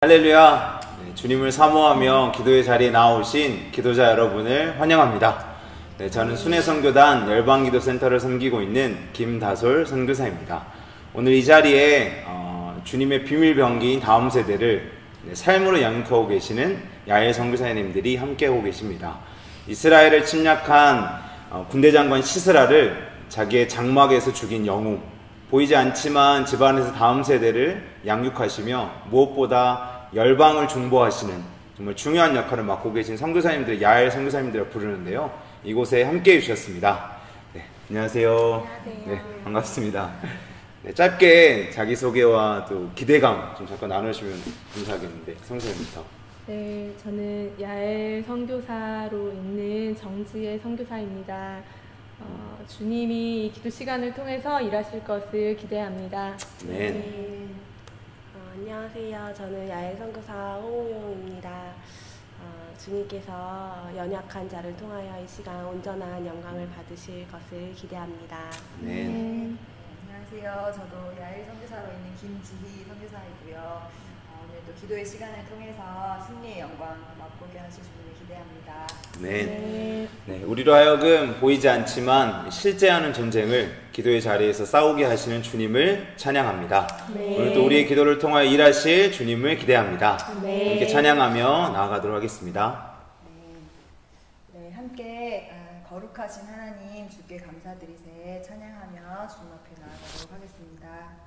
할렐루야. 주님을 사모하며 기도의 자리에 나오신 기도자 여러분을 환영합니다. 저는 순회선교단 열방기도센터를 섬기고 있는 김다솔 선교사입니다. 오늘 이 자리에 주님의 비밀병기인 다음 세대를 삶으로 양육하고 계시는 야엘 선교사님들이 함께하고 계십니다. 이스라엘을 침략한 군대장관 시스라를 자기의 장막에서 죽인 영웅, 보이지 않지만 집안에서 다음 세대를 양육하시며 무엇보다 열방을 중보하시는 정말 중요한 역할을 맡고 계신 선교사님들, 야엘 선교사님들을 부르는데요. 이곳에 함께해 주셨습니다. 안녕하세요. 안녕하세요. 반갑습니다. 짧게 자기소개와 또 기대감 좀 잠깐 나누시면 감사하겠는데, 선교사님부터. 네, 저는 야엘 선교사로 있는 정지혜 선교사입니다. 주님이 기도 시간을 통해서 일하실 것을 기대합니다. 네. 안녕하세요. 저는 야엘 선교사 홍우용입니다. 주님께서 연약한 자를 통하여 이 시간 온전한 영광을 받으실 것을 기대합니다. 네. 안녕하세요. 저도 야엘 선교사로 있는 김지희 선교사이고요. 오늘도 기도의 시간을 통해서 승리의 영광 맛보게 하실 분을 기대합니다. 네. 우리로 하여금 보이지 않지만 실제하는 전쟁을 기도의 자리에서 싸우게 하시는 주님을 찬양합니다. 네. 오늘도 우리의 기도를 통하여 일하실 주님을 기대합니다. 네. 함께 찬양하며 나아가도록 하겠습니다. 네, 함께 거룩하신 하나님 주께 감사드리세 찬양하며 주님 앞에 나아가도록 하겠습니다.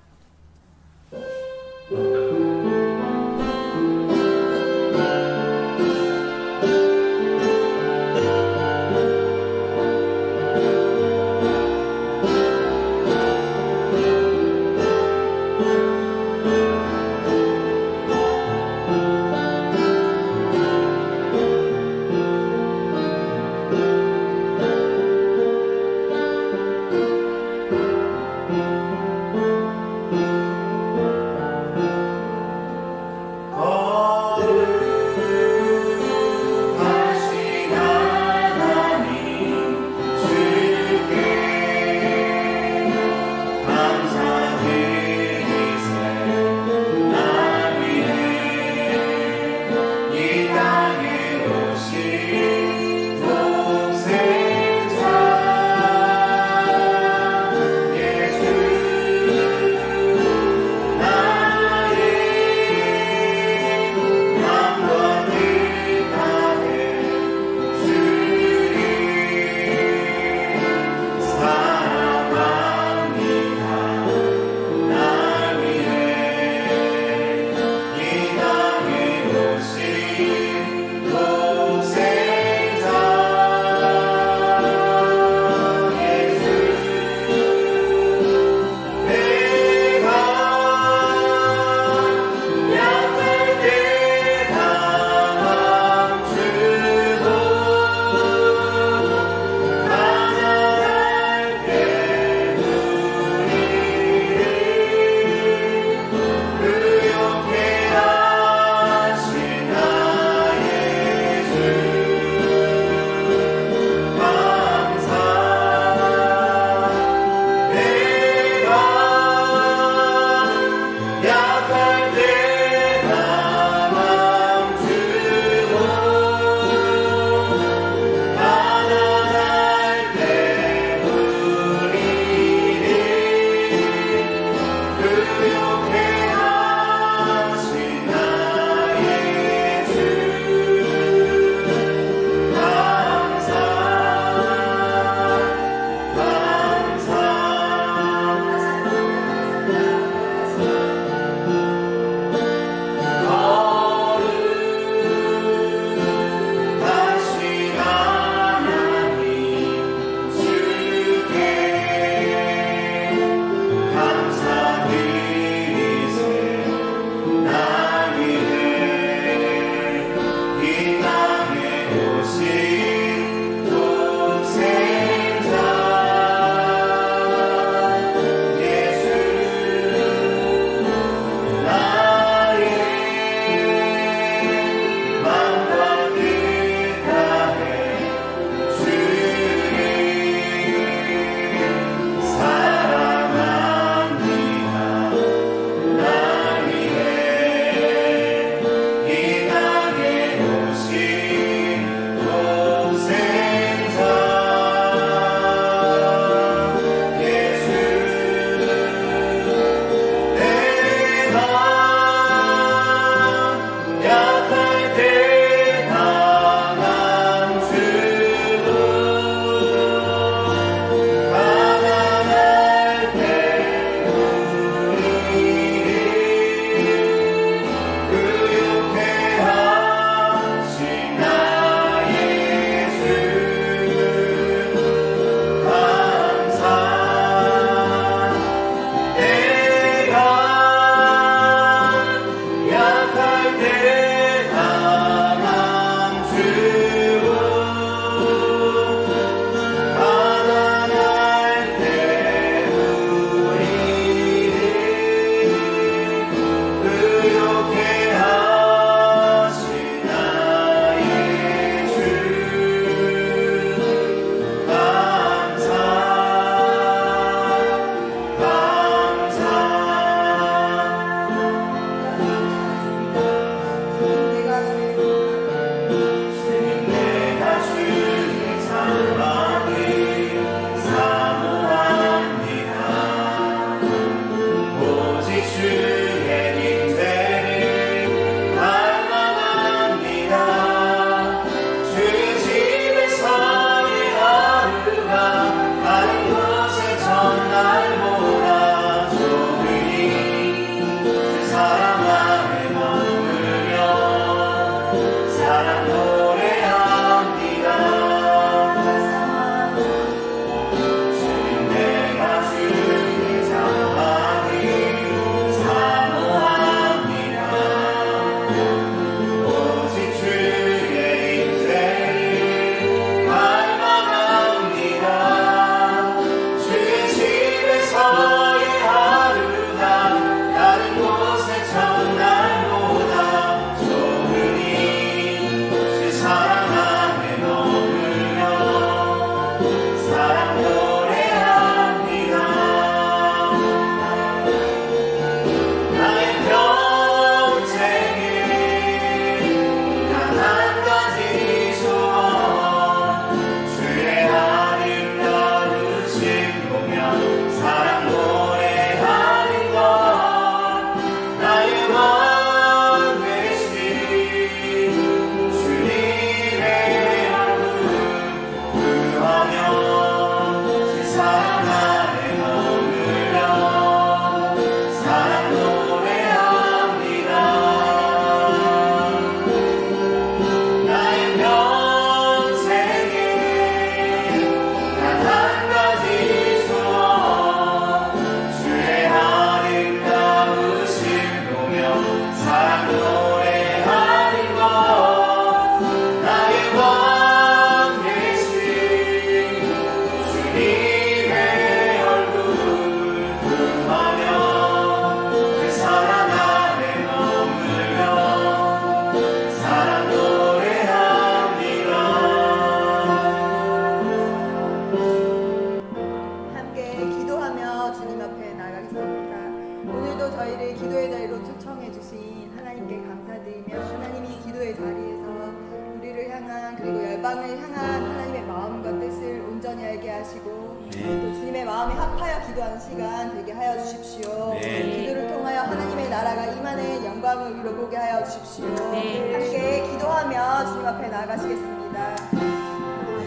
열방을 향한 하나님의 마음과 뜻을 온전히 알게 하시고 또 주님의 마음에 합하여 기도하는 시간 되게 하여 주십시오. 기도를 통하여 하나님의 나라가 임하는 영광을 이루어보게 하여 주십시오. 함께 기도하며 주님 앞에 나아가시겠습니다.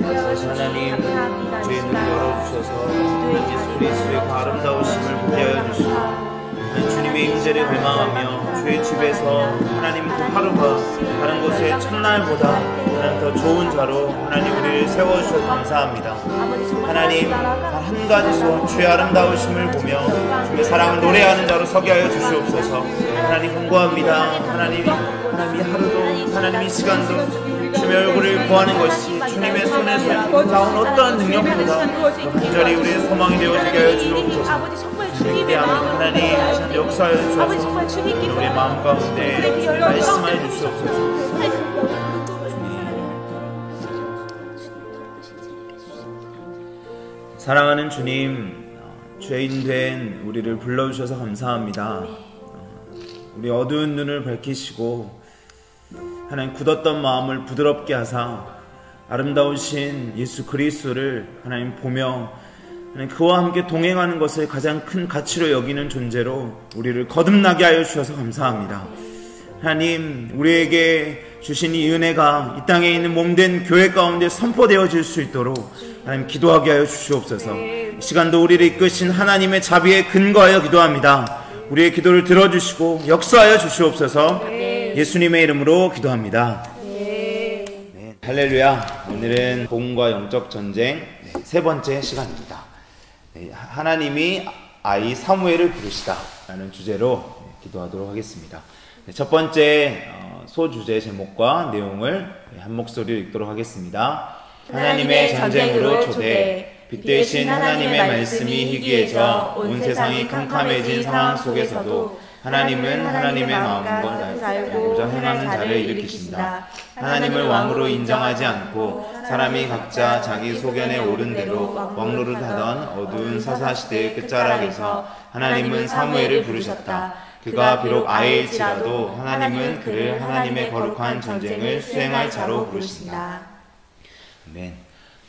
하나님, 저희 눈을 열어주셔서 예수 그리스도의 그 아름다우심을 보게 하여 주시고 주님의 임재를 갈망하며 주의 집에서 하나님 그 하루가 다른 곳의 첫날보다 하나님 더 좋은 자로 하나님 우리를 세워주셔서 감사합니다. 하나님 한 가지서 주의 아름다우심을 보며 주의 사랑을 노래하는 자로 서게 하여 주시옵소서. 하나님 간구합니다. 하나님 이 하루도 하나님 이 시간도 주님의 얼굴을 구하는 것이 주님의 손에서 나온 어떠한 능력보다 간절히 우리의 소망이 되어지게 하여 주옵소서. 위대한 하나님 역사하여 주셔서 우리의 마음 가운데 말씀하여 주시옵소서. 사랑하는 주님, 죄인 된 우리를 불러주셔서 감사합니다. 우리 어두운 눈을 밝히시고 하나님 굳었던 마음을 부드럽게 하사 아름다우신 예수 그리스도를 하나님 보며 하나님 그와 함께 동행하는 것을 가장 큰 가치로 여기는 존재로 우리를 거듭나게 하여 주셔서 감사합니다. 하나님 우리에게 주신 이 은혜가 이 땅에 있는 몸된 교회 가운데 선포되어질 수 있도록 하나님 기도하게 하여 주시옵소서. 이 시간도 우리를 이끄신 하나님의 자비에 근거하여 기도합니다. 우리의 기도를 들어주시고 역사하여 주시옵소서. 예수님의 이름으로 기도합니다. 할렐루야. 오늘은 복음과 영적 전쟁 세 번째 시간입니다. 하나님이 아이 사무엘을 부르시다 라는 주제로 기도하도록 하겠습니다. 첫 번째 소주제 제목과 내용을 한 목소리로 읽도록 하겠습니다. 하나님의 전쟁으로 초대. 빛되신 하나님의 말씀이 희귀해져 온 세상이 캄캄해진 상황 속에서도 하나님은 하나님의 마음과 알고자 행하는 자를 일으키신다. 하나님을 왕으로 인정하지 않고 사람이 각자 자기 소견에 오른 대로 왕노릇하던 어두운 사사시대의 끝자락에서 하나님은 사무엘을 부르셨다. 그가 비록 아이일지라도 하나님은 그를 하나님의 거룩한 전쟁을 수행할 자로 부르신다. 아멘.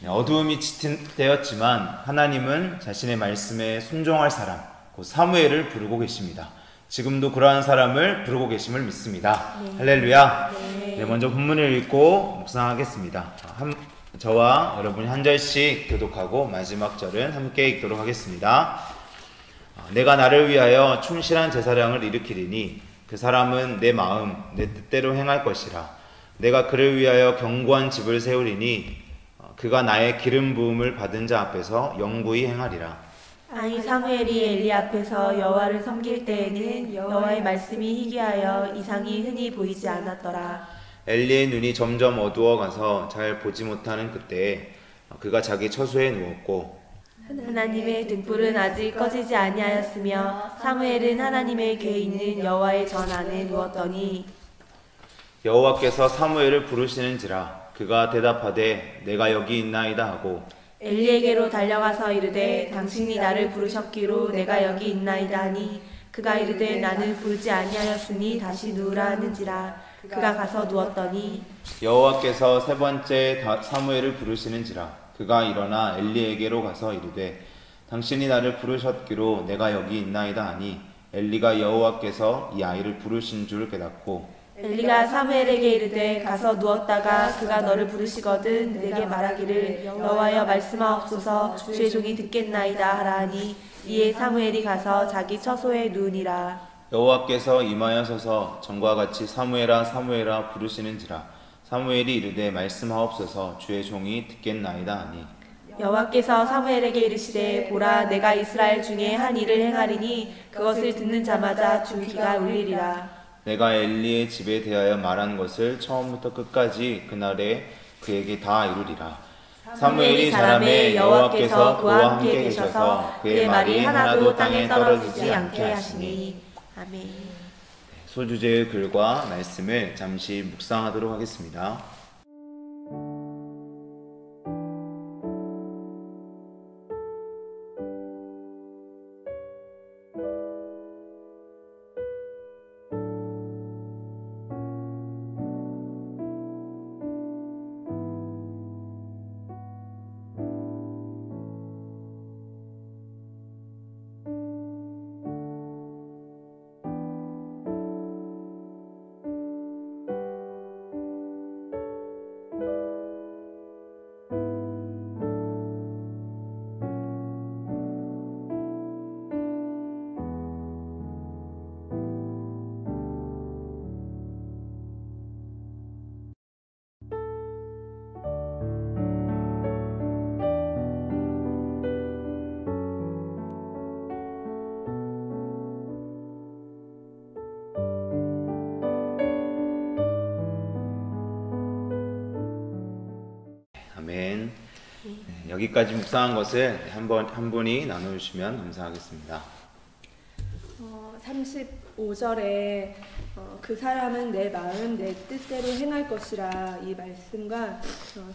어두움이 짙은 때였지만 하나님은 자신의 말씀에 순종할 사람, 곧 사무엘을 부르고 계십니다. 지금도 그러한 사람을 부르고 계심을 믿습니다. 할렐루야. 네, 먼저 본문을 읽고 묵상하겠습니다. 저와 여러분이 한 절씩 교독하고 마지막 절은 함께 읽도록 하겠습니다. 내가 나를 위하여 충실한 제사장을 일으키리니 그 사람은 내 마음, 내 뜻대로 행할 것이라. 내가 그를 위하여 견고한 집을 세우리니 그가 나의 기름 부음을 받은 자 앞에서 영구히 행하리라. 아니 사무엘이 엘리 앞에서 여호와를 섬길 때에는 여호와의 말씀이 희귀하여 이상이 흔히 보이지 않았더라. 엘리의 눈이 점점 어두워가서 잘 보지 못하는 그때에 그가 자기 처소에 누웠고 하나님의 등불은 아직 꺼지지 아니하였으며 사무엘은 하나님의 궤에 있는 여호와의 전 안에 누웠더니 여호와께서 사무엘을 부르시는지라. 그가 대답하되 내가 여기 있나이다 하고 엘리에게로 달려가서 이르되 당신이 나를 부르셨기로 내가 여기 있나이다 하니 그가 이르되 나는 부르지 아니하였으니 다시 누우라 하는지라. 그가 가서 누웠더니 여호와께서 세 번째 사무엘을 부르시는지라. 그가 일어나 엘리에게로 가서 이르되 당신이 나를 부르셨기로 내가 여기 있나이다 하니 엘리가 여호와께서 이 아이를 부르신 줄 깨닫고 엘리가 사무엘에게 이르되 가서 누웠다가 그가 너를 부르시거든 내게 말하기를 여호와여 말씀하옵소서 주의 종이 듣겠나이다 하라 하니 이에 사무엘이 가서 자기 처소에 누우니라. 여호와께서 임하여서서 전과 같이 사무엘아 사무엘아 부르시는지라. 사무엘이 이르되 말씀하옵소서 주의 종이 듣겠나이다 하니 여호와께서 사무엘에게 이르시되 보라 내가 이스라엘 중에 한 일을 행하리니 그것을 듣는 자마다 주 귀가 울리리라. 내가 엘리의 집에 대하여 말한 것을 처음부터 끝까지 그날에 그에게 다 이루리라. 사무엘이 자라매 여호와께서 그와 함께 계셔서 그의 말이 하나도 땅에 떨어지지 않게 하시니. 아멘. 소주제의 글과 말씀을 잠시 묵상하도록 하겠습니다. 아멘. 여기까지 묵상한 것을 한 분이 나눠주시면 감사하겠습니다. 35절에 그 사람은 내 마음 내 뜻대로 행할 것이라 이 말씀과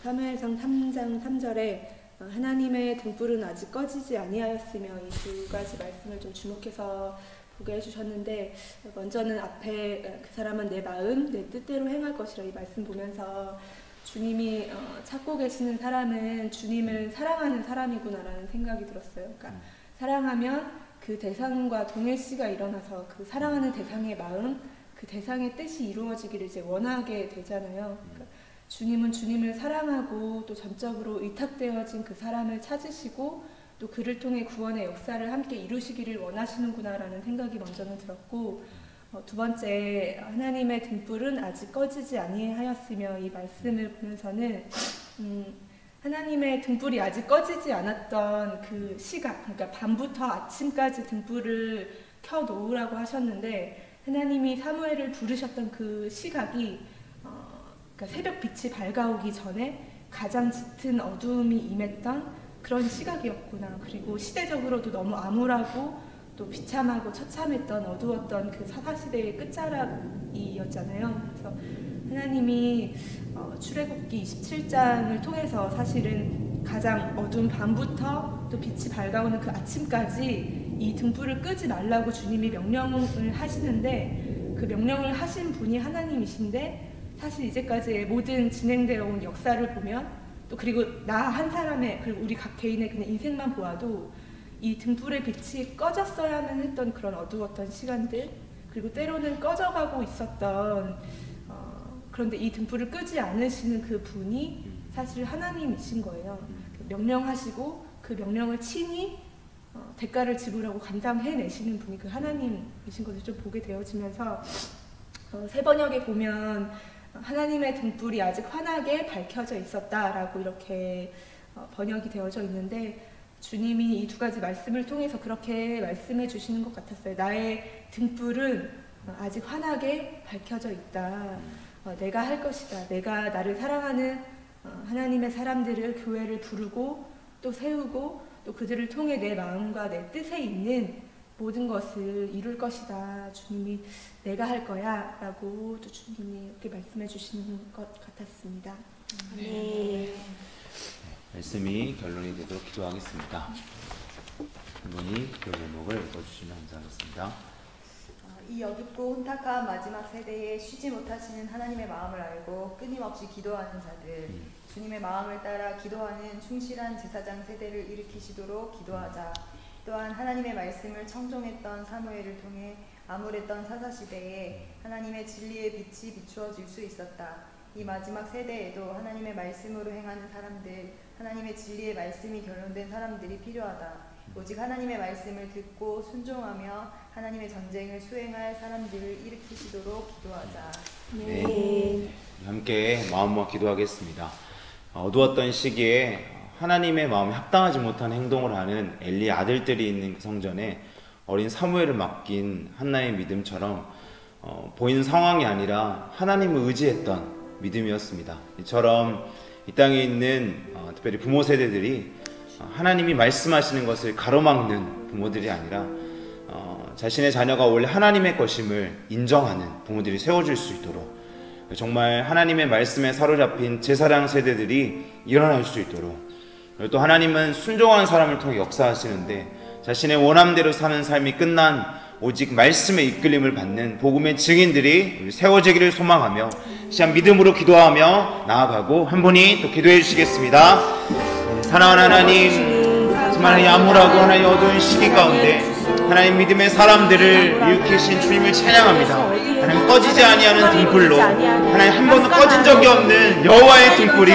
사무엘상 3장 3절에 하나님의 등불은 아직 꺼지지 아니하였으며 이 두 가지 말씀을 좀 주목해서 보게 해주셨는데, 먼저는 앞에 그 사람은 내 마음 내 뜻대로 행할 것이라 이 말씀 보면서 주님이 찾고 계시는 사람은 주님을 사랑하는 사람이구나라는 생각이 들었어요. 그러니까 사랑하면 그 대상과 동일시가 일어나서 그 사랑하는 대상의 마음, 그 대상의 뜻이 이루어지기를 이제 원하게 되잖아요. 그러니까 주님은 주님을 사랑하고 또 전적으로 의탁되어진 그 사람을 찾으시고 또 그를 통해 구원의 역사를 함께 이루시기를 원하시는구나라는 생각이 먼저는 들었고, 두 번째, 하나님의 등불은 아직 꺼지지 아니하였으며 이 말씀을 보면서는 하나님의 등불이 아직 꺼지지 않았던 그 시각, 그러니까 밤부터 아침까지 등불을 켜놓으라고 하셨는데 하나님이 사무엘을 부르셨던 그 시각이 그러니까 새벽 빛이 밝아오기 전에 가장 짙은 어두움이 임했던 그런 시각이었구나. 그리고 시대적으로도 너무 암울하고 또 비참하고 처참했던 어두웠던 그 사사시대의 끝자락이었잖아요. 그래서 하나님이 출애굽기 27장을 통해서 사실은 가장 어두운 밤부터 또 빛이 밝아오는 그 아침까지 이 등불을 끄지 말라고 주님이 명령을 하시는데, 그 명령을 하신 분이 하나님이신데 사실 이제까지의 모든 진행되어 온 역사를 보면 또 그리고 나 한 사람의 그리고 우리 각 개인의 그냥 인생만 보아도 이 등불의 빛이 꺼졌어야만 했던 그런 어두웠던 시간들, 그리고 때로는 꺼져가고 있었던 그런데 이 등불을 끄지 않으시는 그 분이 사실 하나님이신 거예요. 명령하시고 그 명령을 친히 대가를 지불하고 감당해내시는 분이 그 하나님이신 것을 좀 보게 되어지면서 새 번역에 보면 하나님의 등불이 아직 환하게 밝혀져 있었다라고 이렇게 번역이 되어져 있는데, 주님이 이 두 가지 말씀을 통해서 그렇게 말씀해 주시는 것 같았어요. 나의 등불은 아직 환하게 밝혀져 있다. 내가 할 것이다. 내가 나를 사랑하는 하나님의 사람들을, 교회를 부르고 또 세우고 또 그들을 통해 내 마음과 내 뜻에 있는 모든 것을 이룰 것이다. 주님이 내가 할 거야 라고 또 주님이 이렇게 말씀해 주시는 것 같았습니다. 네. 말씀이 결론이 되도록 기도하겠습니다. 한 분이 그 제목을 읽어주시면 감사하겠습니다. 이 어둡고 혼탁한 마지막 세대에 쉬지 못하시는 하나님의 마음을 알고 끊임없이 기도하는 자들, 주님의 마음을 따라 기도하는 충실한 제사장 세대를 일으키시도록 기도하자. 또한 하나님의 말씀을 청종했던 사무엘을 통해 암울했던 사사시대에 하나님의 진리의 빛이 비추어질 수 있었다. 이 마지막 세대에도 하나님의 말씀으로 행하는 사람들, 하나님의 진리의 말씀이 결론된 사람들이 필요하다. 오직 하나님의 말씀을 듣고 순종하며 하나님의 전쟁을 수행할 사람들을 일으키시도록 기도하자. 네. 함께 마음과 기도하겠습니다. 어두웠던 시기에 하나님의 마음에 합당하지 못한 행동을 하는 엘리의 아들들이 있는 그 성전에 어린 사무엘을 맡긴 한나의 믿음처럼 보이는 상황이 아니라 하나님을 의지했던 믿음이었습니다. 이처럼 이 땅에 있는 특별히 부모 세대들이 하나님이 말씀하시는 것을 가로막는 부모들이 아니라 자신의 자녀가 원래 하나님의 것임을 인정하는 부모들이 세워질 수 있도록, 정말 하나님의 말씀에 사로잡힌 제사장 세대들이 일어날 수 있도록, 또 하나님은 순종하는 사람을 통해 역사하시는데 자신의 원함대로 사는 삶이 끝난 오직 말씀의 이끌림을 받는 복음의 증인들이 세워지기를 소망하며 시간 믿음으로 기도하며 나아가고, 한 분이 또 기도해 주시겠습니다. 사랑하는 하나님, 정말 암울하고 하나님 어두운 시기 가운데 하나님 믿음의 사람들을 일으키신 주님을 찬양합니다. 하나님 꺼지지 아니하는 등불로, 하나님 한 번도 꺼진 적이 없는 여호와의 등불이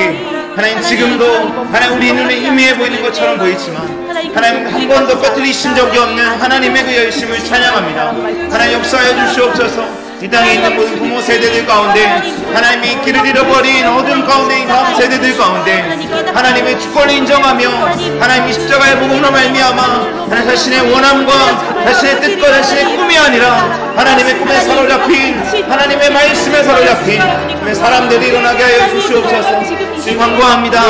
하나님 지금도 하나님 우리 눈에 희미해 보이는 것처럼 보이지만 하나님 한 번도 꺼뜨리신 적이 없는 하나님의 그 열심을 찬양합니다. 하나님 역사하여 주시옵소서. 이 땅에 있는 모든 부모 세대들 가운데 하나님이 길을 잃어버린 어둠 가운데 있는 다음 세대들 가운데 하나님의 주권을 인정하며 하나님이 십자가의 복음으로 말미암아 하나님 자신의 원함과 자신의 뜻과 자신의 꿈이 아니라 하나님의 꿈에 사로잡힌 하나님의 말씀에 사로잡힌 사람들이 일어나게 하여 주시옵소서. 주님 간구합니다.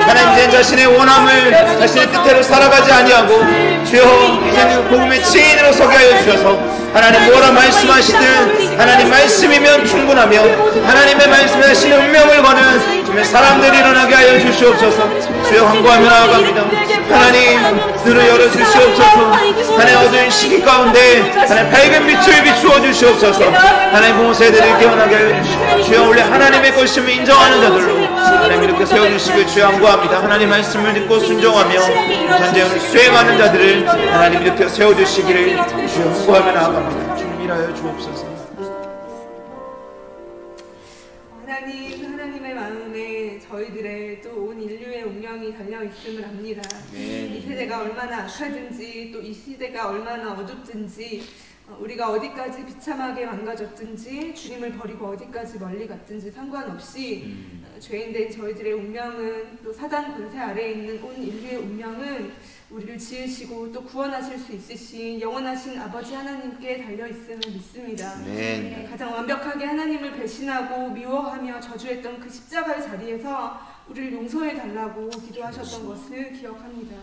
하나님 이제 자신의 원함을 자신의 뜻대로 살아가지 아니하고 주여 이제는 복음의 증인으로 서게 하여 주셔서 하나님 뭐라 말씀하시든 하나님 말씀이면 충분하며 하나님의 말씀에 자신의 운명을 거는 주의 사람들이 일어나게 하여 주시옵소서. 주여 간구하며 나아갑니다. 하나님 눈을 열어주시옵소서. 하나님 어두운 시기 가운데 하나님 밝은 빛을 비추어 주시옵소서. 하나님 부모 세대를 깨어나게 하여 주시옵소서. 주여 원래 하나님의 것임을 인정하는 자들로 하나님 이렇게 세워주시길 주여 간구합니다. 하나님 말씀을 듣고 순종하며 전쟁을 수행하는 자들을 하나님 이렇게 세워주시기를 주여 간구하며 나아갑니다. 주님 일하여 주옵소서. 하나님의 마음에 저희들의 또 온 인류의 운명이 달려있음을 압니다. 이 세대가 얼마나 악하든지 또 이 시대가 얼마나 어둡든지 우리가 어디까지 비참하게 망가졌든지 주님을 버리고 어디까지 멀리 갔든지 상관없이 죄인된 저희들의 운명은 또 사단 권세 아래에 있는 온 인류의 운명은 우리를 지으시고 또 구원하실 수 있으신 영원하신 아버지 하나님께 달려있음을 믿습니다. 가장 완벽하게 하나님을 배신하고 미워하며 저주했던 그 십자가의 자리에서 우리를 용서해달라고 기도하셨던 것을 기억합니다.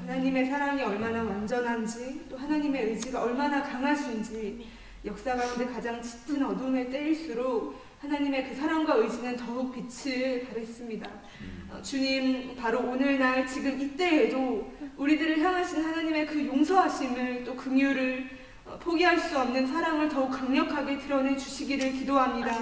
하나님의 사랑이 얼마나 완전한지 또 하나님의 의지가 얼마나 강하신지 역사 가운데 가장 짙은 어둠의 때일수록 하나님의 그 사랑과 의지는 더욱 빛을 발했습니다. 주님 바로 오늘날 지금 이때에도 우리들을 향하신 하나님의 그 용서하심을 또 긍휼을 포기할 수 없는 사랑을 더욱 강력하게 드러내 주시기를 기도합니다.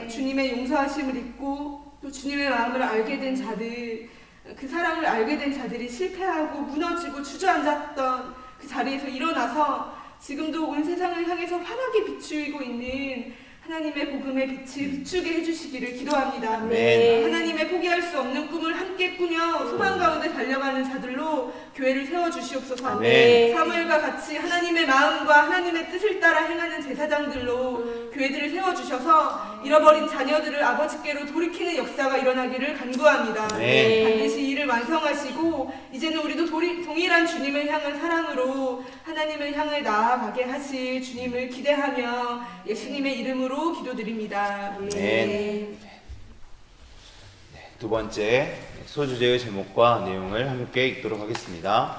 주님의 용서하심을 잊고 또 주님의 마음을 알게 된 자들, 그 사랑을 알게 된 자들이 실패하고 무너지고 주저앉았던 그 자리에서 일어나서 지금도 온 세상을 향해서 환하게 비추고 있는 하나님의 복음의 빛을 비추게 해주시기를 기도합니다. 하나님의 포기할 수 없는 꿈을 함께 꾸며 소망 가운데 달려가는 자들로 교회를 세워주시옵소서. 사무엘과 같이 하나님의 마음과 하나님의 뜻을 따라 행하는 제사장들로 교회들을 세워주셔서 잃어버린 자녀들을 아버지께로 돌이키는 역사가 일어나기를 간구합니다. 반드시 이를 완성하시고 이제는 우리도 동일한 주님을 향한 사랑으로 하나님을 향해 나아가게 하실 주님을 기대하며 예수님의 이름으로 기도드립니다. 두 번째 소주제의 제목과 내용을 함께 읽도록 하겠습니다.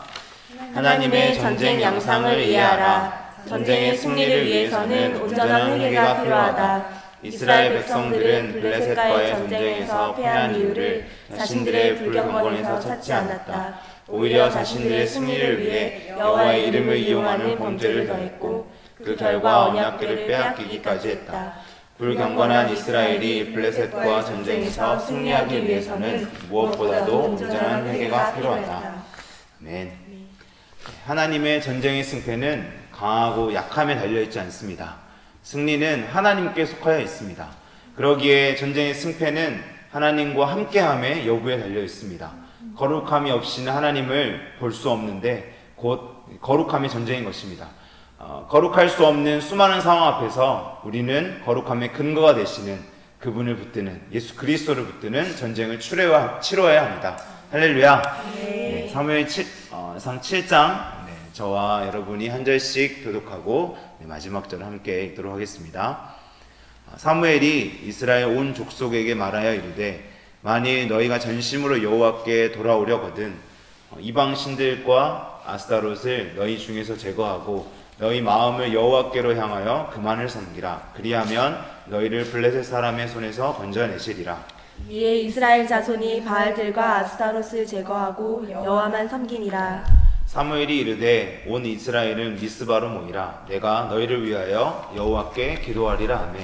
하나님의 전쟁 양상을 이해하라. 전쟁의 승리를 위해서는 온전한 회개가 필요하다. 이스라엘 백성들은 블레셋과의 전쟁에서 패한 이유를 자신들의 불경건에서 찾지 않았다. 오히려 자신들의 승리를 위해 여호와의 이름을 이용하는 범죄를 더했고 그 결과 언약궤를 빼앗기기까지 했다. 불경건한 이스라엘이 블레셋과 전쟁에서 승리하기 위해서는 무엇보다도 온전한 회개가 필요하다. 아멘. 하나님의 전쟁의 승패는 강하고 약함에 달려있지 않습니다. 승리는 하나님께 속하여 있습니다. 그러기에 전쟁의 승패는 하나님과 함께함의 여부에 달려있습니다. 거룩함이 없이는 하나님을 볼 수 없는데 곧 거룩함이 전쟁인 것입니다. 거룩할 수 없는 수많은 상황 앞에서 우리는 거룩함의 근거가 되시는 그분을 붙드는 예수 그리스도를 붙드는 전쟁을 치러야 합니다. 할렐루야. 사무엘상 7장 저와 여러분이 한 절씩 교독하고 마지막 절을 함께 읽도록 하겠습니다. 사무엘이 이스라엘 온 족속에게 말하여 이르되 만일 너희가 전심으로 여호와께 돌아오려거든 이방 신들과 아스타롯을 너희 중에서 제거하고 너희 마음을 여호와께로 향하여 그만을 섬기라. 그리하면 너희를 블레셋 사람의 손에서 건져내시리라. 이에 이스라엘 자손이 바알들과 아스타롯을 제거하고 여호와만 섬기니라. 사무엘이 이르되 온 이스라엘은 미스바로 모이라. 내가 너희를 위하여 여호와께 기도하리라 하매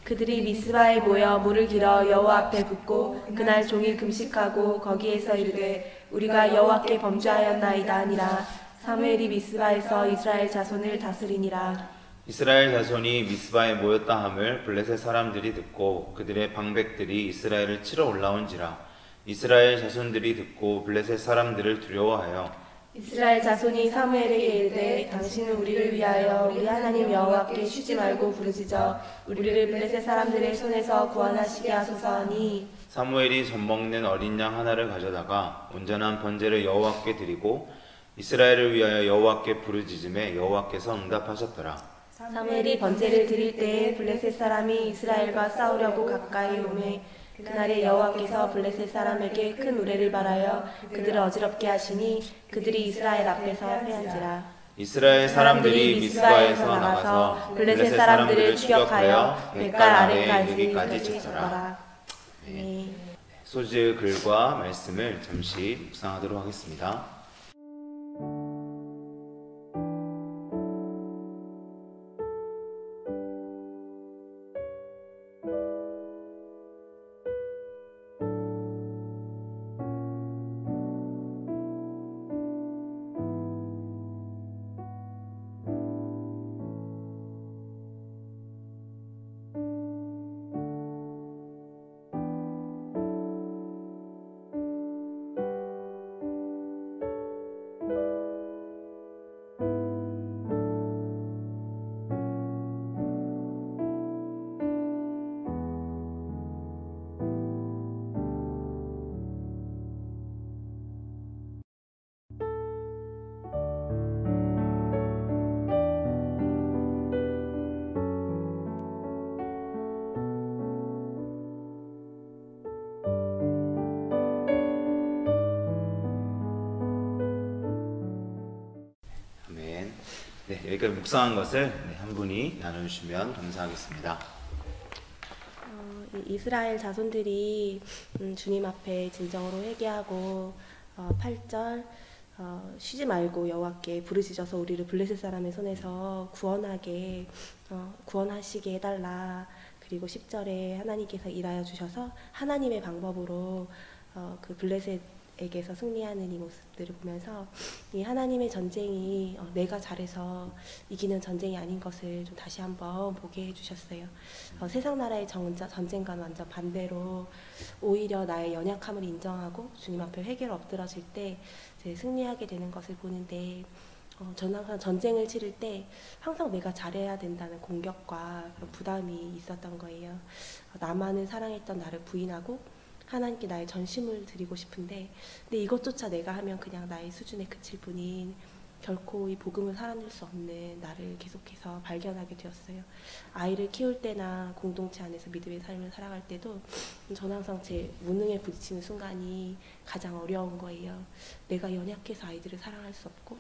그들이 미스바에 모여 물을 길어 여호와 앞에 붓고 그날 종일 금식하고 거기에서 이르되 우리가 여호와께 범죄하였나이다 하니라. 사무엘이 미스바에서 이스라엘 자손을 다스리니라. 이스라엘 자손이 미스바에 모였다 함을 블레셋 사람들이 듣고 그들의 방백들이 이스라엘을 치러 올라온지라. 이스라엘 자손들이 듣고 블레셋 사람들을 두려워하여 이스라엘 자손이 사무엘에게 이르되 당신은 우리를 위하여 우리 하나님 여호와께 쉬지 말고 부르짖어 우리를 블레셋 사람들의 손에서 구원하시게 하소서 하니 사무엘이 젖먹는 어린 양 하나를 가져다가 온전한 번제를 여호와께 드리고 이스라엘을 위하여 여호와께 부르짖음에 여호와께서 응답하셨더라. 사무엘이 번제를 드릴 때에 블레셋 사람이 이스라엘과 싸우려고 가까이 오매 그날에 여호와께서 블레셋 사람에게 큰 우레를 발하여 그들을 어지럽게 하시니 그들이 이스라엘 앞에서 패한지라. 이스라엘 사람들이 미스바에서 나가서 블레셋 사람들을 추격하여 백갈 아래에 이르기까지 쳤더라. 소지의 글과 말씀을 잠시 묵상하도록 하겠습니다. 여기까지 묵상한 것을 한 분이 나눠주시면 감사하겠습니다. 이스라엘 자손들이 주님 앞에 진정으로 회개하고 8절 쉬지 말고 여호와께 부르짖어서 우리를 블레셋 사람의 손에서 구원하시게 해달라. 그리고 10절에 하나님께서 일하여 주셔서 하나님의 방법으로 그 블레셋에게서 승리하는 이 모습들을 보면서 이 하나님의 전쟁이 내가 잘해서 이기는 전쟁이 아닌 것을 좀 다시 한번 보게 해주셨어요. 세상 나라의 전쟁과는 완전 반대로 오히려 나의 연약함을 인정하고 주님 앞에 회개를 엎드러질 때 이제 승리하게 되는 것을 보는데 저는 항상 전쟁을 치를 때 항상 내가 잘해야 된다는 공격과 그런 부담이 있었던 거예요. 나만을 사랑했던 나를 부인하고 하나님께 나의 전심을 드리고 싶은데 근데 이것조차 내가 하면 그냥 나의 수준에 그칠 뿐인 결코 이 복음을 살아낼 수 없는 나를 계속해서 발견하게 되었어요. 아이를 키울 때나 공동체 안에서 믿음의 삶을 살아갈 때도 저는 항상 제 무능에 부딪히는 순간이 가장 어려운 거예요. 내가 연약해서 아이들을 사랑할 수 없고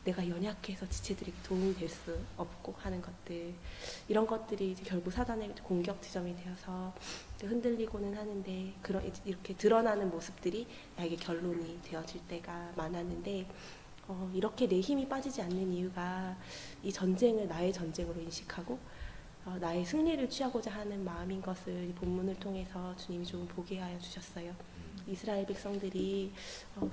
내가 연약해서 지체들에게 도움이 될 수 없고 하는 것들, 이런 것들이 이제 결국 사단의 공격 지점이 되어서 흔들리고는 하는데 이렇게 드러나는 모습들이 나에게 결론이 되어질 때가 많았는데 이렇게 내 힘이 빠지지 않는 이유가 이 전쟁을 나의 전쟁으로 인식하고 나의 승리를 취하고자 하는 마음인 것을 이 본문을 통해서 주님이 좀 보게 하여 주셨어요. 이스라엘 백성들이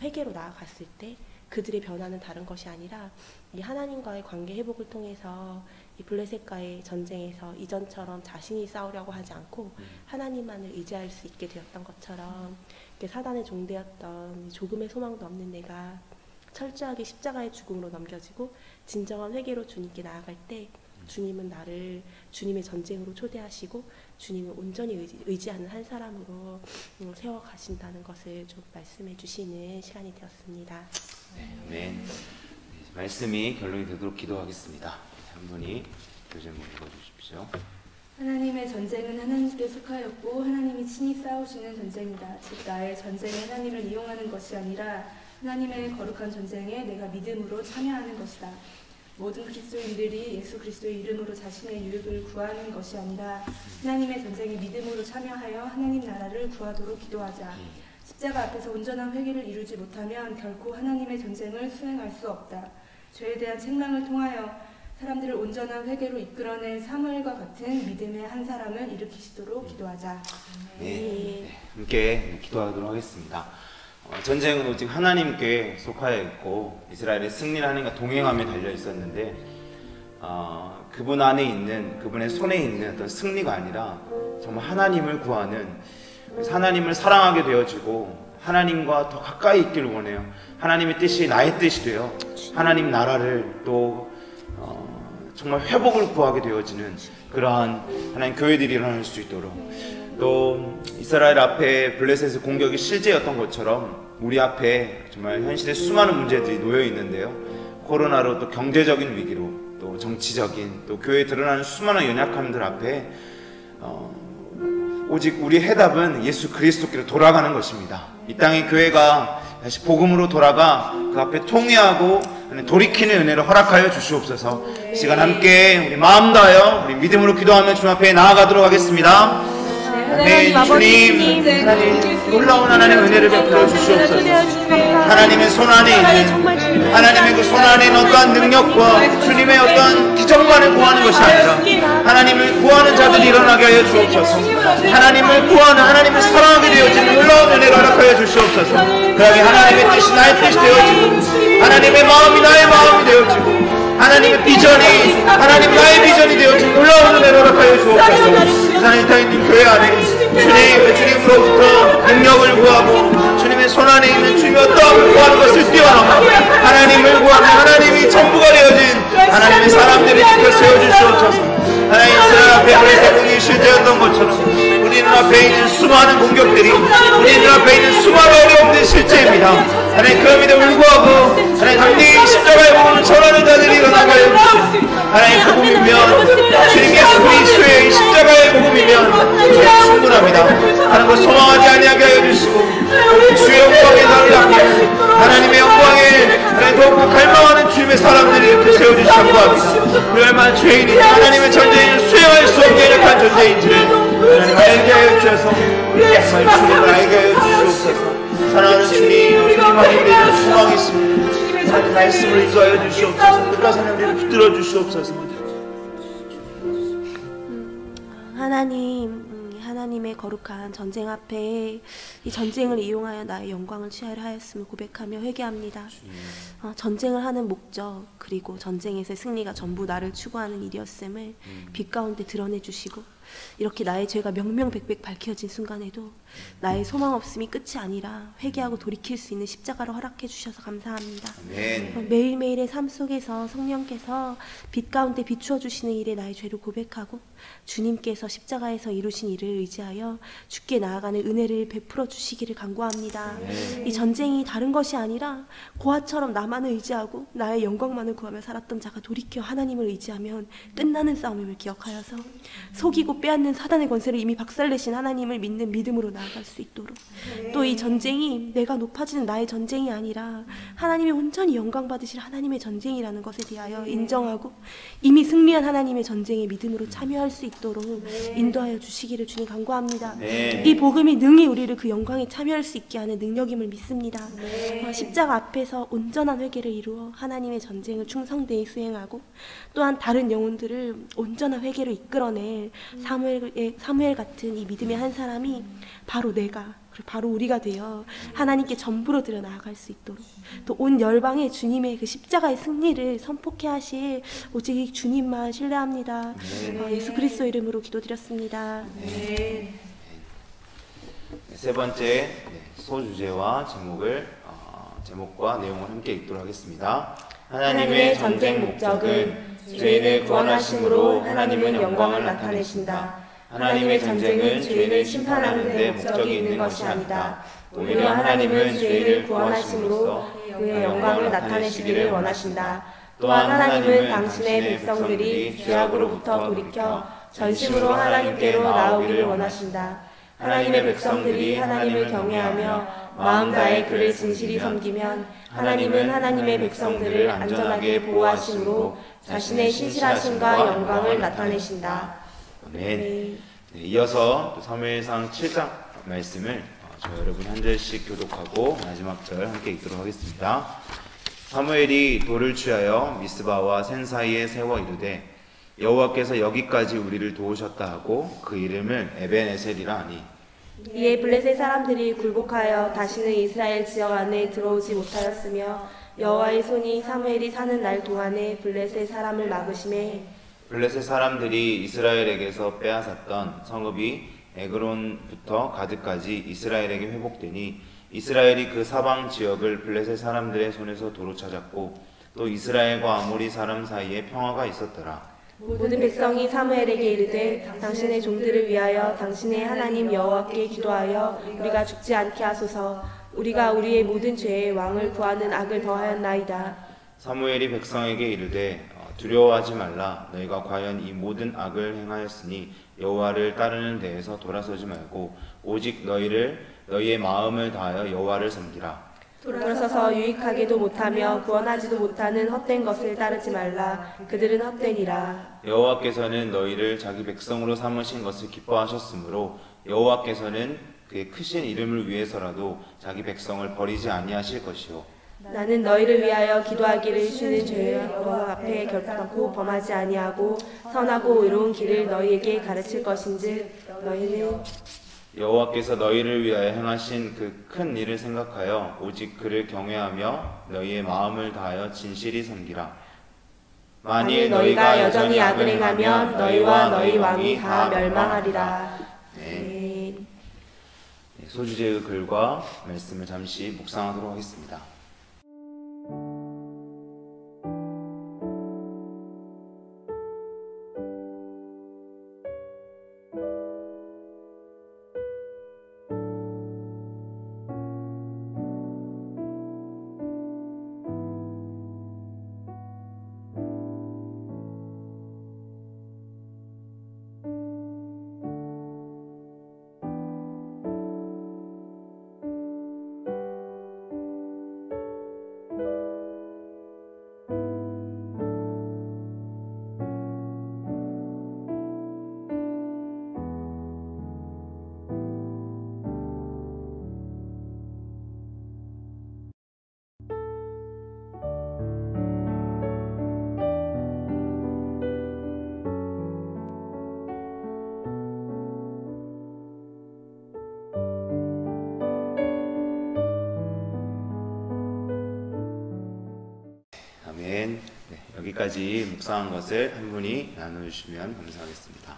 회개로 나아갔을 때 그들의 변화는 다른 것이 아니라 이 하나님과의 관계 회복을 통해서 이 블레셋과의 전쟁에서 이전처럼 자신이 싸우려고 하지 않고 하나님만을 의지할 수 있게 되었던 것처럼 사단의 종되었던 조금의 소망도 없는 내가 철저하게 십자가의 죽음으로 넘겨지고 진정한 회개로 주님께 나아갈 때 주님은 나를 주님의 전쟁으로 초대하시고 주님을 온전히 의지하는 한 사람으로 세워가신다는 것을 좀 말씀해 주시는 시간이 되었습니다. 네. 말씀이 결론이 되도록 기도하겠습니다. 한 분이 교제문 읽어주십시오. 하나님의 전쟁은 하나님께 속하였고 하나님이 친히 싸우시는 전쟁이다. 즉 나의 전쟁에 하나님을 이용하는 것이 아니라 하나님의 거룩한 전쟁에 내가 믿음으로 참여하는 것이다. 모든 그리스도인들이 예수 그리스도의 이름으로 자신의 유익을 구하는 것이 아니라 하나님의 전쟁에 믿음으로 참여하여 하나님 나라를 구하도록 기도하자. 십자가 앞에서 온전한 회개를 이루지 못하면 결코 하나님의 전쟁을 수행할 수 없다. 죄에 대한 책망을 통하여 사람들을 온전한 회개로 이끌어낼 사무엘과 같은 믿음의 한 사람을 일으키시도록 기도하자. 네, 함께 기도하도록 하겠습니다. 전쟁은 오직 하나님께 속하여 있고 이스라엘의 승리는 하나님과 동행하며 달려 있었는데 그분 안에 있는, 그분의 손에 있는 어떤 승리가 아니라 정말 하나님을 구하는, 그래서 하나님을 사랑하게 되어지고 하나님과 더 가까이 있기를 원해요. 하나님의 뜻이 나의 뜻이 되어 하나님 나라를 또 정말 회복을 구하게 되어지는 그러한 하나님 교회들이 일어날 수 있도록, 또 이스라엘 앞에 블레셋의 공격이 실제였던 것처럼 우리 앞에 정말 현실에 수많은 문제들이 놓여 있는데요. 코로나로 또 경제적인 위기로 또 정치적인 또 교회에 드러나는 수많은 연약함들 앞에 오직 우리의 해답은 예수 그리스도께로 돌아가는 것입니다. 이 땅의 교회가 다시 복음으로 돌아가 그 앞에 통회하고 돌이키는 은혜를 허락하여 주시옵소서. 시간 함께 우리 마음 다하여 우리 믿음으로 기도하며 주님 앞에 나아가도록 하겠습니다. 네, 주님, 하나님 놀라운 하나님의 은혜를 베풀어 주시옵소서. 하나님의 손 안에 있는, 하나님의 그 손 안에 있는 어떠한 능력과 주님의 어떠한 기적만을 구하는 것이 아니라 하나님을 구하는 자들이 일어나게 하여 주옵소서. 하나님을 구하는, 하나님을 사랑하게 되어지는 놀라운 은혜를 허락하여 주시옵소서. 그러하게 하나님의 뜻이 나의 뜻이 되어지고 하나님의 마음이 나의 마음이 되어지고 하나님의 비전이 하나님 나의 비전이 되어지는 놀라운 은혜를 허락하여 주옵소서. 하나님 타인님 교회 안에 주님으로부터 능력을 구하고 주님의 손 안에 있는 주님의 어떠함을 구하는 것을 뛰어넘어 하나님을 구하는, 하나님이 전부가 되어진 하나님의 사람들을 지켜 세워주시옵소서. 하나님 이스라엘 앞에 블레셋 군이 실제였던 것처럼 우리 눈앞에 있는 수많은 공격들이 우리 눈앞에 있는 수많은 어려움들이 실제입니다. 하나님 그럼에도 불구하고 하나님 강력히 십자가의 복음을 전하는 자들이 일어나게 하여 주시옵소서. 하나님 복음이면 주님 예수 그리스도의 십자가의 복음이면 우리가 충분합니다. 하나님 그 소망하지 아니하게 하여 주시고 주의 영광에 나오게 하나님의 영광에 하나님 더욱더 갈망하는 주님의 사람들이 이렇게 세워주시 참고합니다. 우리 얼마나 죄인이 하나님의 전쟁을 수행할 수 없게 연약한 존재인지를 하나님 알게 하여 주셔서 정말 주님을 알게 하여 주시옵소서. 사랑하는 주님 안에 우리는 소망이 있습니다. 하나님 말씀을 인도하여 주시옵소서. 끝까지 하나님 붙들어 주시옵소서. 하나님의 거룩한 전쟁 앞에 이 전쟁을 이용하여 나의 영광을 취하려 하였음을 고백하며 회개합니다. 전쟁을 하는 목적 그리고 전쟁에서의 승리가 전부 나를 추구하는 일이었음을 빛 가운데 드러내 주시고 이렇게 나의 죄가 명명백백 밝혀진 순간에도 나의 소망 없음이 끝이 아니라 회개하고 돌이킬 수 있는 십자가로 허락해 주셔서 감사합니다. 아멘. 매일매일의 삶 속에서 성령께서 빛 가운데 비추어 주시는 일에 나의 죄를 고백하고 주님께서 십자가에서 이루신 일을 의지하여 주께 나아가는 은혜를 베풀어 주시기를 간구합니다. 아멘. 이 전쟁이 다른 것이 아니라 고아처럼 나만을 의지하고 나의 영광만을 구하며 살았던 자가 돌이켜 하나님을 의지하면 끝나는 싸움임을 기억하여서 속이고 빼앗는 사단의 권세를 이미 박살내신 하나님을 믿는 믿음으로 나아갈 수 있도록 또 이 전쟁이 내가 높아지는 나의 전쟁이 아니라 하나님이 온전히 영광 받으실 하나님의 전쟁이라는 것에 대하여 인정하고 이미 승리한 하나님의 전쟁에 믿음으로 참여할 수 있도록 인도하여 주시기를 주님 간구합니다. 이 복음이 능히 우리를 그 영광에 참여할 수 있게 하는 능력임을 믿습니다. 십자가 앞에서 온전한 회개를 이루어 하나님의 전쟁을 충성되이 수행하고 또한 다른 영혼들을 온전한 회개로 이끌어낼 사무엘 같은 이 믿음의 한 사람이 바로 내가 그리고 바로 우리가 되어 하나님께 전부로 드려 나아갈 수 있도록 또 온 열방에 주님의 그 십자가의 승리를 선포케 하실 오직 주님만 신뢰합니다. 예수 그리스도 이름으로 기도드렸습니다. 세 번째 소주제와 제목과 내용을 함께 읽도록 하겠습니다. 하나님의 전쟁 목적은 죄인을 구원하심으로 하나님은 영광을 나타내신다. 하나님의 전쟁은 죄인을 심판하는 데 목적이 있는 것이 아니다. 오히려 하나님은 죄인을 구원하심으로 그의 영광을 나타내시기를 원하신다. 또한 하나님은 당신의 백성들이 죄악으로부터 돌이켜 전심으로 하나님께로 나오기를 원하신다. 하나님의 백성들이 하나님을 경외하며 마음 다해 그를 진실히 섬기면 하나님은 하나님의 백성들을 안전하게 보호하심으로 자신의 신실하심과 영광을 나타내신다. 아멘. 이어서 사무엘상 7장 말씀을 저 여러분 한 절씩 교독하고 마지막 절 함께 읽도록 하겠습니다. 사무엘이 돌을 취하여 미스바와 센 사이에 세워 이르되 여호와께서 여기까지 우리를 도우셨다 하고 그 이름을 에벤에셀이라 하니 이에 블레셋 사람들이 굴복하여 다시는 이스라엘 지역 안에 들어오지 못하였으며 여호와의 손이 사무엘이 사는 날 동안에 블레셋 사람을 막으심에 블레셋 사람들이 이스라엘에게서 빼앗았던 성읍이 에그론부터 가드까지 이스라엘에게 회복되니 이스라엘이 그 사방 지역을 블레셋 사람들의 손에서 도로 찾았고 또 이스라엘과 아모리 사람 사이에 평화가 있었더라. 모든 백성이 사무엘에게 이르되 당신의 종들을 위하여 당신의 하나님 여호와께 기도하여 우리가 죽지 않게 하소서. 우리가 우리의 모든 죄에 왕을 구하는 악을 더하였나이다. 사무엘이 백성에게 이르되 두려워하지 말라. 너희가 과연 이 모든 악을 행하였으니 여호와를 따르는 데에서 돌아서지 말고 오직 너희의 마음을 다하여 여호와를 섬기라. 돌아서서 유익하게도 못하며 구원하지도 못하는 헛된 것을 따르지 말라. 그들은 헛되니라. 여호와께서는 너희를 자기 백성으로 삼으신 것을 기뻐하셨으므로 여호와께서는 그의 크신 이름을 위해서라도 자기 백성을 버리지 아니하실 것이요 나는 너희를 위하여 기도하기를 쉬는 죄를 여호와 앞에 결단코 범하지 아니하고 선하고 의로운 길을 너희에게 가르칠 것인즉 너희는 여호와께서 너희를 위하여 행하신 그 큰 일을 생각하여 오직 그를 경외하며 너희의 마음을 다하여 진실히 섬기라. 만일 너희가 여전히 악을 행하면 너희와 너희 왕이 다 멸망하리라. 네. 소주제의 글과 말씀을 잠시 묵상하도록 하겠습니다. 여기까지 묵상한 것을 한 분이 나눠주시면 감사하겠습니다.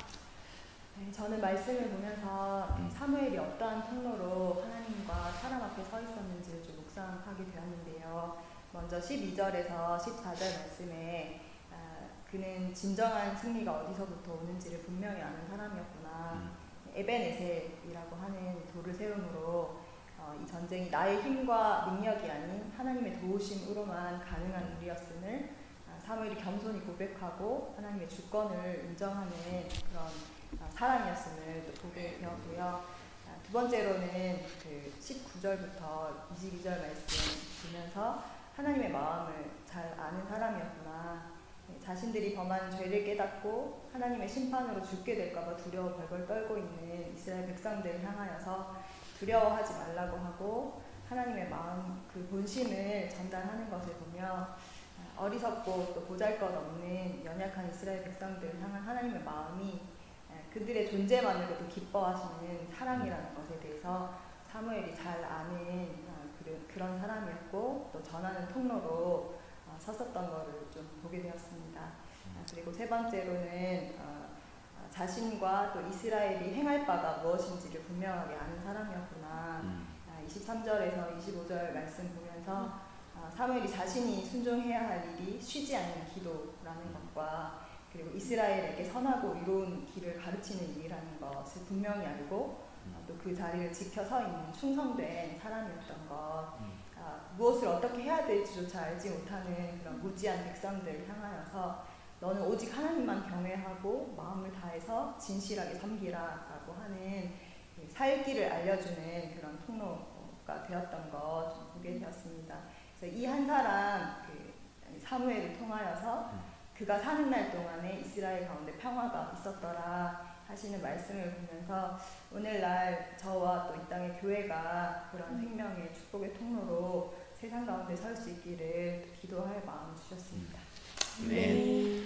네, 저는 말씀을 보면서 사무엘이 어떠한 통로로 하나님과 사람 앞에 서 있었는지를 좀 묵상하게 되었는데요. 먼저 12절에서 14절 말씀에 그는 진정한 승리가 어디서부터 오는지를 분명히 아는 사람이었구나. 에벤에셀이라고 하는 돌을 세움으로 이 전쟁이 나의 힘과 능력이 아닌 하나님의 도우심으로만 가능한 일이었음을 사무엘이 겸손히 고백하고 하나님의 주권을 인정하는 그런 사람이었음을 또 보게 되었고요. 두 번째로는 그 19절부터 22절 말씀 보면서 하나님의 마음을 잘 아는 사람이었구나. 자신들이 범한 죄를 깨닫고 하나님의 심판으로 죽게 될까봐 두려워 벌벌 떨고 있는 이스라엘 백성들을 향하여서 두려워하지 말라고 하고 하나님의 마음 그 본심을 전달하는 것을 보며 어리석고 또 보잘것없는 연약한 이스라엘 백성들을 향한 하나님의 마음이 그들의 존재만으로도 기뻐하시는 사랑이라는 것에 대해서 사무엘이 잘 아는 그런 사람이었고 또 전하는 통로로 섰었던 것을 좀 보게 되었습니다. 그리고 세 번째로는 자신과 또 이스라엘이 행할 바가 무엇인지를 분명하게 아는 사람이었구나. 23절에서 25절 말씀 보면서 사무엘이 자신이 순종해야 할 일이 쉬지 않는 기도라는 것과 그리고 이스라엘에게 선하고 이로운 길을 가르치는 일이라는 것을 분명히 알고 또 그 자리를 지켜 서 있는 충성된 사람이었던 것, 무엇을 어떻게 해야 될지조차 알지 못하는 그런 무지한 백성들을 향하여서 너는 오직 하나님만 경외하고 마음을 다해서 진실하게 섬기라라고 하는 살 길을 알려주는 그런 통로가 되었던 것 좀 보게 되었습니다. 그래서 이 한 사람 사무엘을 통하여서 그가 사는 날 동안에 이스라엘 가운데 평화가 있었더라 하시는 말씀을 보면서 오늘날 저와 또 이 땅의 교회가 그런 생명의 축복의 통로로 세상 가운데 설 수 있기를 기도할 마음을 주셨습니다. 네.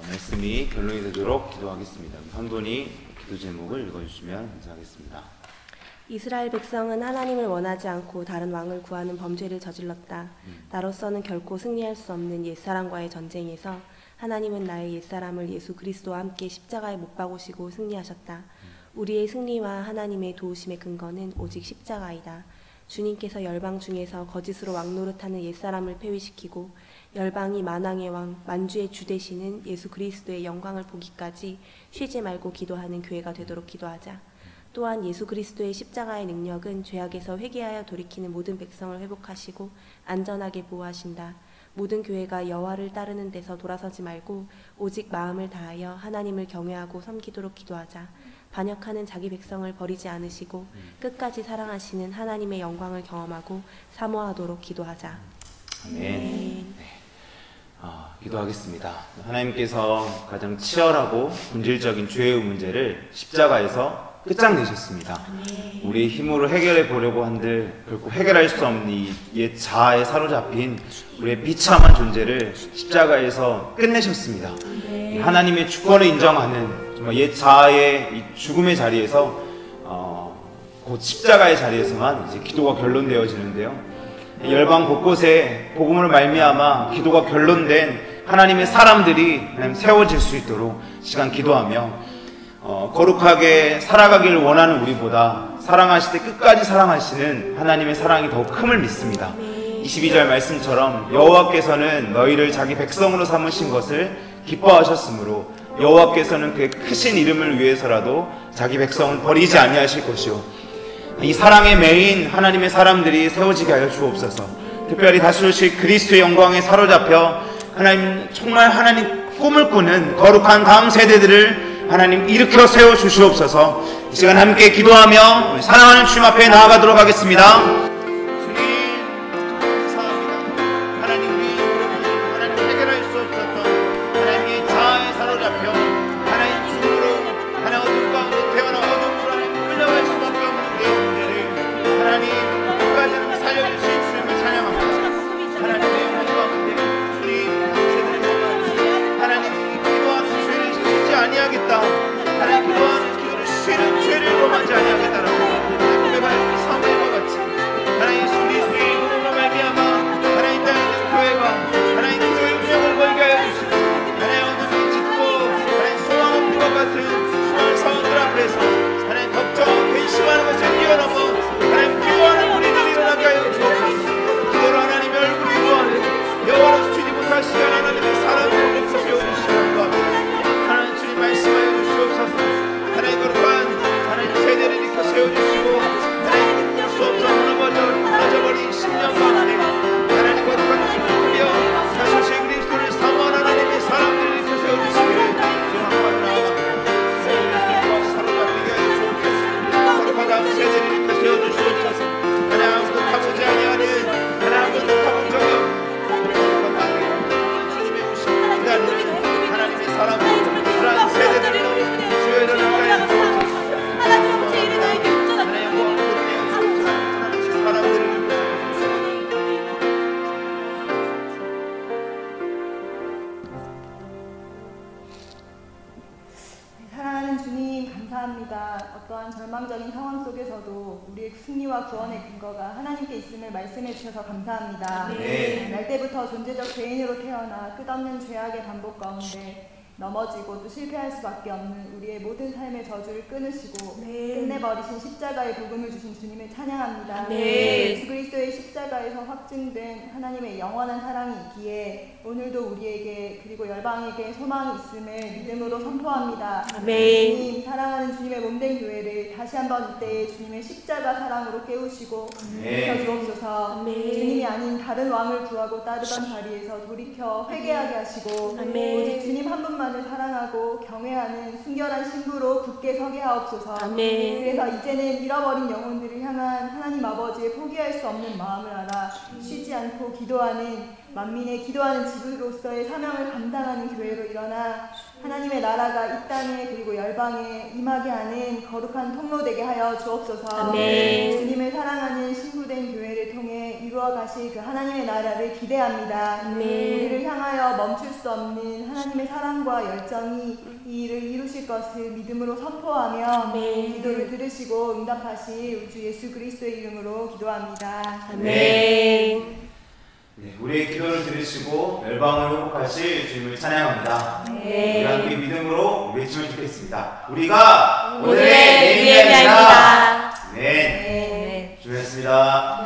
말씀이 결론이 되도록 기도하겠습니다. 한 분이 기도 제목을 읽어주시면 감사하겠습니다. 이스라엘 백성은 하나님을 원하지 않고 다른 왕을 구하는 범죄를 저질렀다. 나로서는 결코 승리할 수 없는 옛사람과의 전쟁에서 하나님은 나의 옛사람을 예수 그리스도와 함께 십자가에 못 박으시고 승리하셨다. 우리의 승리와 하나님의 도우심의 근거는 오직 십자가이다. 주님께서 열방 중에서 거짓으로 왕노릇하는 옛사람을 폐위시키고 열방이 만왕의 왕, 만주의 주 되시는 예수 그리스도의 영광을 보기까지 쉬지 말고 기도하는 교회가 되도록 기도하자. 또한 예수 그리스도의 십자가의 능력은 죄악에서 회개하여 돌이키는 모든 백성을 회복하시고 안전하게 보호하신다. 모든 교회가 여호와를 따르는 데서 돌아서지 말고 오직 마음을 다하여 하나님을 경외하고 섬기도록 기도하자. 반역하는 자기 백성을 버리지 않으시고 끝까지 사랑하시는 하나님의 영광을 경험하고 사모하도록 기도하자. 아멘. 기도하겠습니다. 하나님께서 가장 치열하고 본질적인 죄의 문제를 십자가에서 끝장내셨습니다. 우리의 힘으로 해결해 보려고 한들 결코 해결할 수 없는 이 옛 자아에 사로잡힌 우리의 비참한 존재를 십자가에서 끝내셨습니다. 하나님의 주권을 인정하는 정말 옛 자아의 이 죽음의 자리에서 곧 십자가의 자리에서만 이제 기도가 결론되어지는데요. 열방 곳곳에 복음을 말미암아 기도가 결론된 하나님의 사람들이 세워질 수 있도록 시간 기도하며 거룩하게 살아가기를 원하는 우리보다 사랑하실 때 끝까지 사랑하시는 하나님의 사랑이 더욱 큼을 믿습니다. 22절 말씀처럼 여호와께서는 너희를 자기 백성으로 삼으신 것을 기뻐하셨으므로 여호와께서는 그의 크신 이름을 위해서라도 자기 백성을 버리지 아니하실 것이요 이 사랑의 메인 하나님의 사람들이 세워지게 하여 주옵소서. 특별히 다시 오실 그리스도의 영광에 사로잡혀 정말 하나님 꿈을 꾸는 거룩한 다음 세대들을 하나님 일으켜 세워 주시옵소서. 이 시간 함께 기도하며 사랑하는 주님 앞에 나아가도록 하겠습니다. 하나님 기도하는 기도를 쉬는 죄를 범하지 아니하겠다라고 고백하는 사무엘과 같이 어떠한 절망적인 상황 속에서도 우리의 승리와 구원의 근거가 하나님께 있음을 말씀해 주셔서 감사합니다. 날 때부터 존재적 죄인으로 태어나 끝없는 죄악의 반복 가운데 넘어지고 또 실패할 수밖에 없는 우리의 모든 삶의 저주를 끊으시고 끝내버리신 십자가의 복음을 주신 주님을 찬양합니다. 예수 그리스도의 십자가에서 확증된 하나님의 영원한 사랑이 있기에 오늘도 우리에게 그리고 열방에게 소망이 있음을 믿음으로 선포합니다. 주님, 사랑하는 주님의 몸된 교회를 다시 한번 이때에 주님의 십자가 사랑으로 깨우시고 지켜주옵소서. 주님이 아닌 다른 왕을 구하고 따르던 자리에서 돌이켜 회개하게 하시고 오직 주님 한 분만을 사랑하고 경외하는 순결한 신부로 굳게 서게 하옵소서. 그래서 이제는 잃어버린 영혼들을 향한 하나님 아버지의 포기할 수 없는 마음을 알아 쉬지 않고 기도하는 만민의 기도하는 집으로서의 사명을 감당하는 교회로 일어나 하나님의 나라가 이 땅에 그리고 열방에 임하게 하는 거룩한 통로 되게 하여 주옵소서. 주님을 사랑하는 신부된 교회를 통해 이루어 가실 그 하나님의 나라를 기대합니다. 우리를 향하여 멈출 수 없는 하나님의 사랑과 열정이 이 일을 이루실 것을 믿음으로 선포하며 기도를 들으시고 응답하실 우리 주 예수 그리스도의 이름으로 기도합니다. 아멘. 네, 우리의 기도를 들으시고 열방을 회복하실 주님을 찬양합니다. 우리 함께 믿음으로 외침을 듣겠습니다. 우리가 오늘의 예배입니다. 네, 준비했습니다.